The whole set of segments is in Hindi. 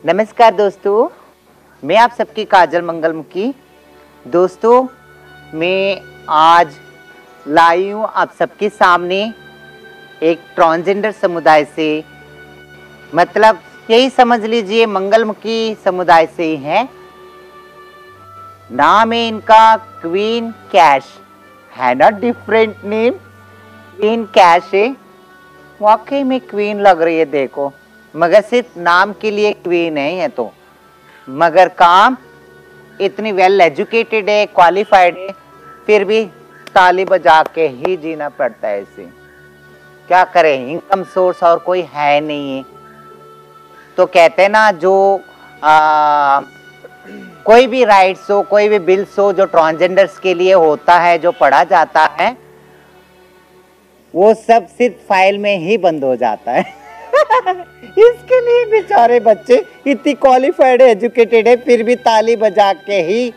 नमस्कार दोस्तों, मैं आप सबकी काजल मंगलमुखी। दोस्तों, मैं आज लाई हूँ आप सबके सामने एक ट्रांसजेंडर समुदाय से, मतलब यही समझ लीजिए मंगलमुखी समुदाय से ही है। नाम है इनका क्वीन कैश, है ना डिफरेंट नेम। क्वीन कैश है, वाकई में क्वीन लग रही है देखो, मगर सिर्फ नाम के लिए क्वीन है ये तो, मगर काम इतनी वेल एजुकेटेड है, क्वालिफाइड है, फिर भी ताली बजा के ही जीना पड़ता है इसे। क्या करें, इनकम सोर्स और कोई है नहीं है। तो कहते हैं ना, जो कोई भी राइट्स हो, कोई भी बिल्स हो जो ट्रांसजेंडर्स के लिए होता है, जो पढ़ा जाता है, वो सब सिर्फ फाइल में ही बंद हो जाता है। इसके लिए बेचारे बच्चे इतनी क्वालिफाइड एजुकेटेड है, फिर भी ताली बजा के ही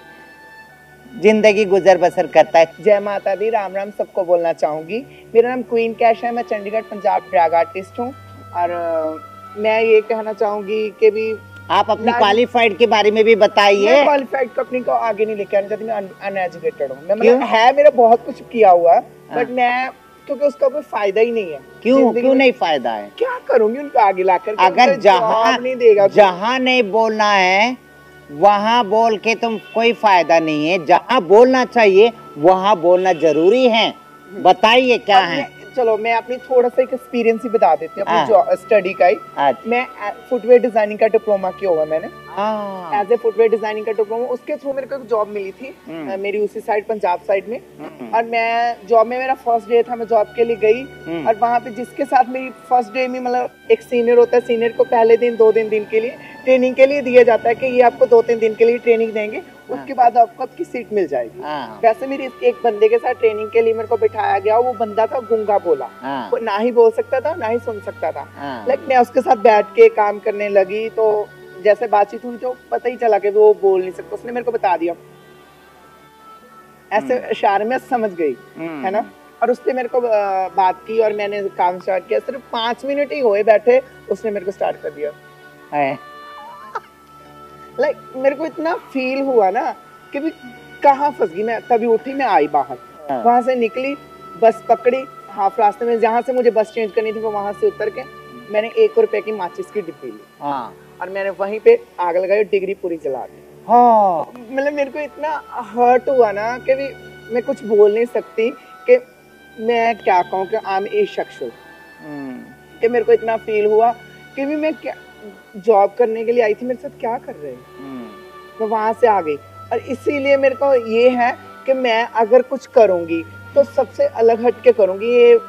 जिंदगी गुजर बसर करता है। जय माता दी, राम राम सबको बोलना चाहूँगी। मेरा नाम क्वीन कैश है, मैं चंडीगढ़ पंजाब ड्रैग आर्टिस्ट हूँ। और मैं ये कहना चाहूँगी कि भी आप अपनी क्वालिफाइड के बारे में भी बताइए। मैं क्वालिफाइड को अपनी को आगे नहीं लेके आना चाहती, मैं अनएजुकेटेड हूँ। मैं मतलब है, मेरा बहुत कुछ किया हुआ है, बट मैं क्योंकि उसका कोई फायदा ही नहीं है। क्यों नहीं फायदा है? क्या करूंगी उनको आगे लाकर? अगर जहाँ नहीं बोलना है वहाँ बोल के तुम कोई फायदा नहीं है, जहाँ बोलना चाहिए वहाँ बोलना जरूरी है। बताइए क्या है? चलो मैं अपनी थोड़ा सा एक एक्सपीरियंस ही बता देती हूँ अपनी स्टडी का ही। मैं फुटवेयर डिजाइनिंग का डिप्लोमा किया हुआ मैंने, एज ए फुटवेयर डिजाइनिंग का डिप्लोमा। उसके थ्रू मेरे को एक जॉब मिली थी मेरी उसी साइड, पंजाब साइड में। और मैं जॉब में, मेरा फर्स्ट डे था, मैं जॉब के लिए गई। और वहाँ पे जिसके साथ मेरी फर्स्ट डे में, मतलब एक सीनियर होता है, सीनियर को पहले दिन 2 दिन के लिए ट्रेनिंग के लिए दिया जाता है कि ये आपको 2-3 दिन के लिए ट्रेनिंग देंगे, उसके बाद आपको आपकी सीट मिल जाएगी। वैसे मेरी एक बंदे के साथ ट्रेनिंग के लिए मेरे को बिठाया गया। वो बंदा था गूंगा बोला, वो ना ही बोल सकता था ना ही सुन सकता था। लाइक मैं उसके साथ बैठ के काम करने लगी, तो जैसे बातचीत हुई तो पता ही चला कि वो बोल नहीं सकता। उसने मेरे को बता दिया, ऐसे इशारे में समझ गई, है ना। और उसने मेरे को बात की और मैंने काम स्टार्ट किया। सिर्फ 5 मिनट ही हुए बैठे, उसने मेरे को स्टार्ट कर दिया। लाइक मेरे को इतना फील हुआ ना कि भी कहाँ फंस गई मैं। तभी उठी, मैं आई बाहर, वहां से निकली, बस पकड़ी, हाफ रास्ते में जहाँ से मुझे बस चेंज करनी थी वो वहां से उतर के मैंने 1 रुपए की माचिस की डिब्बी ली और मैंने वहीं पे आग लगाई, डिग्री पूरी जला दी। मतलब मेरे को इतना हर्ट हुआ ना कि भी मैं कुछ बोल नहीं सकती कि मैं क्या कहूँ कि आई एम एसेक्सुअल। कि मेरे को इतना फील हुआ कि भी मैं क्या जॉब करने के लिए आई थी, मेरे साथ क्या कर रहे हैं। मैं वहां से आ गई। और इसीलिए मेरे को ये है कि मैं अगर कुछ करूंगी तो सबसे अलग हट के करूंगी। ये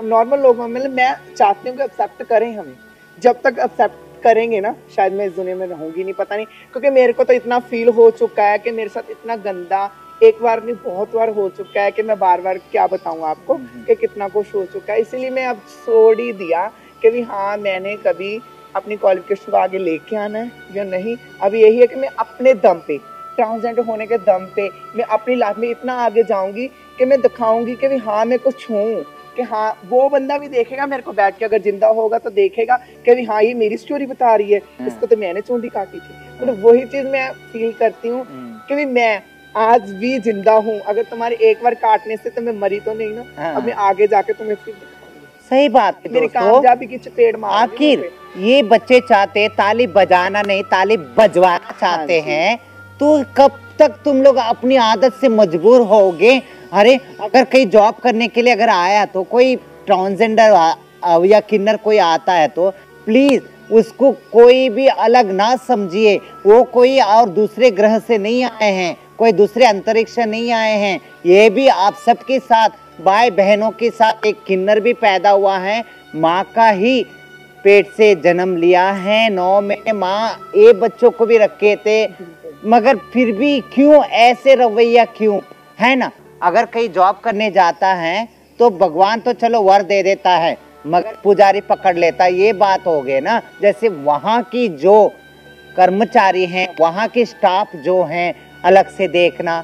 नॉर्मल लोग, मतलब मैं चाहती हूँ कि एक्सेप्ट करें हमें। जब तक एक्सेप्ट करेंगे ना, शायद मैं इस दुनिया में रहूंगी नहीं, पता नहीं। क्योंकि मेरे को तो इतना फील हो चुका है कि मेरे साथ इतना गंदा एक बार नहीं बहुत बार हो चुका है कि मैं बार बार क्या बताऊँ आपको कि कितना कुछ हो चुका है। इसीलिए मैं अब छोड़ ही दिया कि भी हाँ, मैंने कभी अपनी क्वालिफिकेशन को आगे लेके आना है या नहीं। अब यही है कि मैं अपने दम पे, ट्रांसजेंडर होने के दम पे, मैं अपनी लाइफ में इतना आगे जाऊंगी कि मैं दिखाऊंगी कि भी हाँ मैं कुछ हूँ। कि हाँ, वो बंदा भी देखेगा मेरे को बैठ के, अगर जिंदा होगा तो देखेगा कि भी हाँ ये मेरी स्टोरी बता रही है, इसको तो मैंने चूंडी काटी थी। मतलब वही चीज मैं फील करती हूँ कि भी मैं आज भी जिंदा हूँ। अगर तुम्हारे एक बार काटने से तो मैं मरी तो नहीं ना। अब मैं आगे जाके तुम्हें फिर सही बात है मेरी कामयाबी की चपेट मार। आखिर ये बच्चे चाहते ताली बजाना नहीं, ताली बजवाना चाहते हैं, तो कब तक तुम लोग अपनी आदत से मजबूर होगे? अरे अगर कहीं जॉब करने के लिए अगर आया तो कोई ट्रांसजेंडर या किन्नर कोई आता है तो प्लीज उसको कोई भी अलग ना समझिए। वो कोई और दूसरे ग्रह से नहीं आए हैं, कोई दूसरे अंतरिक्ष से नहीं आए हैं। ये भी आप सबके साथ, भाई बहनों के साथ एक किन्नर भी पैदा हुआ है, माँ का ही पेट से जन्म लिया है। 9 महीने माँ ये बच्चों को भी रखे थे, मगर फिर भी क्यों ऐसे रवैया, क्यों, है ना। अगर कहीं जॉब करने जाता है तो भगवान तो चलो वर दे देता है, मगर पुजारी पकड़ लेता है। ये बात हो गई ना। जैसे वहाँ की जो कर्मचारी हैं, वहाँ की स्टाफ जो हैं, अलग से देखना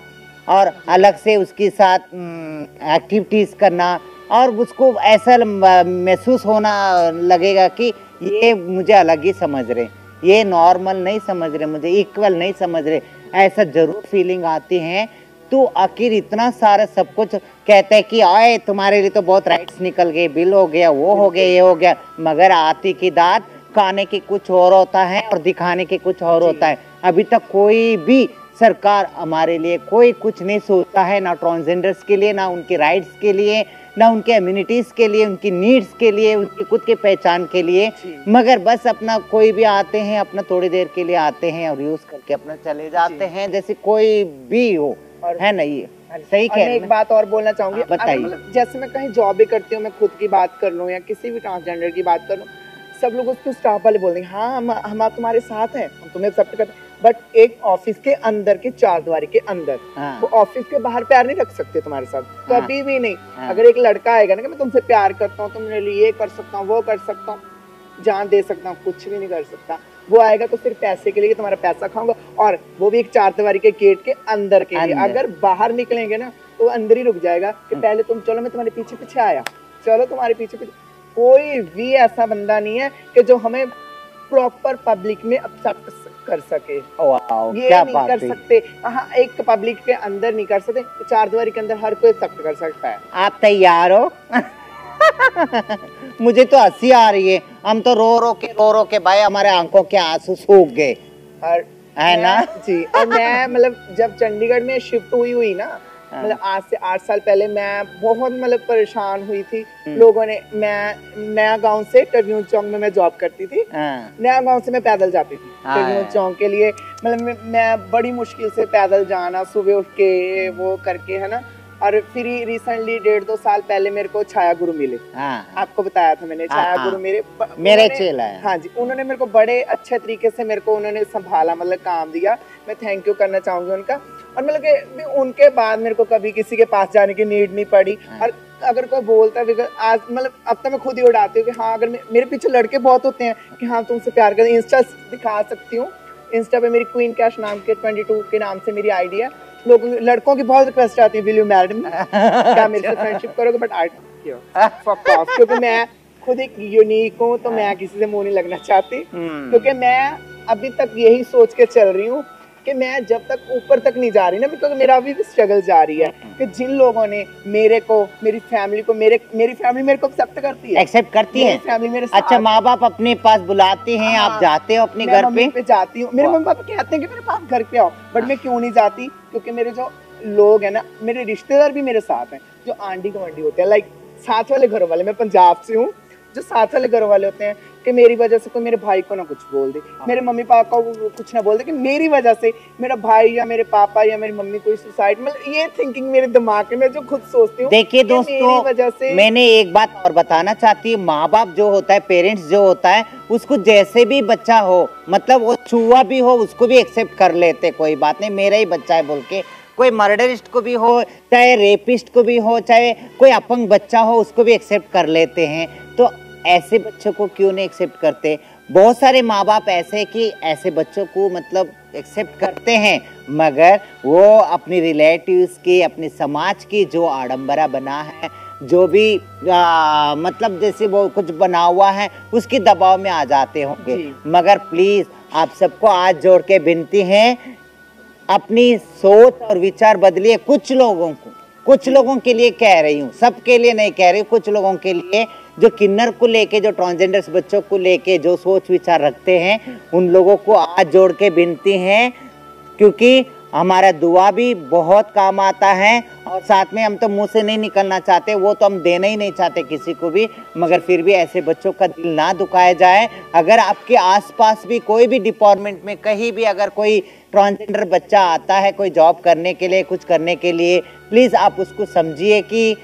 और अलग से उसके साथ एक्टिविटीज करना, और उसको ऐसा महसूस होना लगेगा कि ये मुझे अलग ही समझ रहे। ये नॉर्मल नहीं समझ रहे, मुझे इक्वल नहीं समझ रहे, ऐसा जरूर फीलिंग आती है। तो आखिर इतना सारा सब कुछ कहते हैं कि आए तुम्हारे लिए तो बहुत राइट्स निकल गए, बिल हो गया, वो हो गया, ये हो गया, मगर आती की दाद खाने की कुछ और होता है और दिखाने के कुछ और होता है। अभी तक कोई भी सरकार हमारे लिए कोई कुछ नहीं सोचता है, ना ट्रांसजेंडर्स के लिए, ना उनके राइट्स के लिए, ना उनके इम्यूनिटीज के लिए, उनकी नीड्स के लिए, उनकी खुद की पहचान के लिए, मगर बस अपना कोई भी आते हैं, अपना थोड़ी देर के लिए आते हैं और यूज करके अपना चले जाते हैं जैसे कोई भी हो, है ना? ये सही कह रहे हैं। एक बात और बोलना चाहूंगी, बताइए। जैसे मैं कहीं जॉब भी करती हूँ, मैं खुद की बात कर लूँ या किसी भी ट्रांसजेंडर की बात कर लूँ, सब लोग उसको स्टाफ वाले बोल देंगे हाँ हम तुम्हारे साथ हैं, हम तुम्हें एक्सेप्ट करते हैं, बट एक ऑफिस के अंदर के चारदीवारी के अंदर वो ऑफिस के बाहर प्यार नहीं रख सकते तुम्हारे साथ, कभी भी नहीं। अगर एक लड़का आएगा ना कि मैं तुमसे प्यार करता हूँ, तुमने लिए ये कर सकता हूँ, वो कर सकता हूँ, जान दे सकता हूँ, कुछ भी नहीं कर सकता। वो आएगा तो सिर्फ पैसे के लिए, तुम्हारा पैसा खाऊंगा, और वो भी एक चारदीवारी के गेट के अंदर के लिए। अगर बाहर निकलेंगे ना तो अंदर ही रुक जाएगा कि पहले तुम चलो, मैं तुम्हारे पीछे पीछे आया, चलो तुम्हारे पीछे पीछे। कोई भी ऐसा बंदा नहीं है कि जो हमें प्रॉपर पब्लिक में एक्सेप्ट कर सके। ये क्या नहीं कर सकते। हाँ, एक पब्लिक के अंदर नहीं कर सकते, चारदीवारी के अंदर हर कोई एक्सेप्ट कर सकता है। आप तैयार हो? मुझे तो हंसी आ रही है, हम तो रो रो के भाई हमारे आंखों के आंसू सूख गए, और है ना जी। और मैं मतलब जब चंडीगढ़ में शिफ्ट हुई ना, मतलब आज से 8 साल पहले मैं बहुत मतलब परेशान हुई थी। लोगों ने, मैं नया गांव से टर्ब्यून चौक में मैं जॉब करती थी, नया गांव से मैं पैदल जाती थी टर्ब्यून चौक के लिए। मतलब मैं बड़ी मुश्किल से पैदल जाना, सुबह उठ के वो करके, है ना। और फिर रिसेंटली 1.5-2 साल पहले मेरे को छाया गुरु मिले। आपको बताया था मैंने, छाया गुरु मेरे चेला है। हाँ जी, उन्होंने मेरे को बड़े अच्छे तरीके से मेरे को उन्होंने संभाला, मतलब काम दिया। मैं थैंक यू करना चाहूंगी उनका। और मतलब कि उनके बाद मेरे को कभी किसी के पास जाने की नीड नहीं पड़ी। और अगर कोई बोलता है आज, मतलब अब तो मैं खुद ही उड़ाती हूँ कि हाँ, अगर मेरे पीछे लड़के बहुत होते हैं कि हाँ तुमसे प्यार करते, इंस्टा दिखा सकती हूँ, इंस्टा पे मेरी क्वीन कैश नाम के 22 के नाम से मेरी आईडी है। लड़कों की बहुत रिक्वेस्ट आती है, विल यू मैरी मी, क्या मेरे से फ्रेंडशिप करोगे? बट आई फक ऑफ, क्योंकि मैं खुद एक यूनिक हूँ, तो मैं किसी से मुंह नहीं लगना चाहती। क्योंकि मैं अभी तक यही सोच के चल रही हूँ कि मैं जब तक ऊपर तक नहीं जा रही ना, क्योंकि मेरा अभी भी स्ट्रगल जारी है कि जिन लोगों ने मेरे को, मेरी फैमिली को, मेरी फैमिली मेरे को एक्सेप्ट करती है, एक्सेप्ट करती है, फैमिली मेरे अच्छा, माँ बाप अपने पास बुलाते हैं, आप जाते हो अपने घर पे? जाती हूँ, मेरे मम्मी पापा कहते हैं कि मेरे पास घर पे आओ, बट मैं क्यों नहीं जाती? क्योंकि मेरे जो लोग है ना, मेरे रिश्तेदार भी मेरे साथ हैं, जो आंटी गवांडी होते हैं, लाइक साथ वाले घरों वाले। मैं पंजाब से हूँ, जो साथ वाले घरों वाले होते हैं कि मेरी वजह से कोई मेरे भाई को ना कुछ बोल दे, मेरे मम्मी पापा को कुछ ना बोल दे कि मेरी वजह से मेरा भाई या मेरे पापा या मेरी मम्मी कोई सुसाइड, मतलब ये थिंकिंग मेरे दिमाग में, मैं जो खुद सोचती हूँ। देखिए दोस्तों, मैंने एक बात और बताना चाहती हूँ, माँ बाप जो होता है, पेरेंट्स जो होता है, उसको जैसे भी बच्चा हो, मतलब वो छुआ भी हो, उसको भी एक्सेप्ट कर लेते, कोई बात नहीं, मेरा ही बच्चा है बोल के। कोई मर्डरिस्ट को भी हो, चाहे रेपिस्ट को भी हो, चाहे कोई अपंग बच्चा हो, उसको भी एक्सेप्ट कर लेते हैं। तो ऐसे बच्चों को क्यों नहीं एक्सेप्ट करते? बहुत सारे माँ बाप ऐसे कि ऐसे बच्चों को मतलब एक्सेप्ट करते हैं, मगर वो अपनी रिलेटिव्स की, अपने समाज की जो आडंबरा बना है, जो भी मतलब जैसे वो कुछ बना हुआ है, उसके दबाव में आ जाते होंगे। मगर प्लीज आप सबको हाथ जोड़ के विनती है, अपनी सोच और विचार बदलिए। कुछ लोगों के लिए कह रही हूँ, सबके लिए नहीं कह रही हूँ, कुछ लोगों के लिए जो किन्नर को लेके, जो ट्रांसजेंडर्स बच्चों को लेके जो सोच विचार रखते हैं, उन लोगों को हाथ जोड़ के विनती है, क्योंकि हमारा दुआ भी बहुत काम आता है। और साथ में हम तो मुंह से नहीं निकलना चाहते, वो तो हम देना ही नहीं चाहते किसी को भी, मगर फिर भी ऐसे बच्चों का दिल ना दुखाया जाए। अगर आपके आसपास भी कोई भी डिपार्टमेंट में कहीं भी अगर कोई ट्रांसजेंडर बच्चा आता है कोई जॉब करने के लिए, कुछ करने के लिए, प्लीज़ आप उसको समझिए कि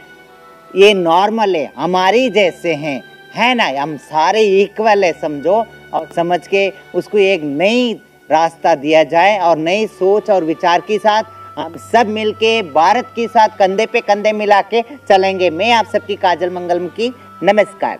ये नॉर्मल है, हमारी जैसे हैं, है ना, हम सारे इक्वल है समझो, और समझ के उसको एक नई रास्ता दिया जाए और नई सोच और विचार के साथ हम सब मिलके भारत के साथ कंधे पे कंधे मिला के चलेंगे। मैं आप सबकी काजल मंगलम की नमस्कार।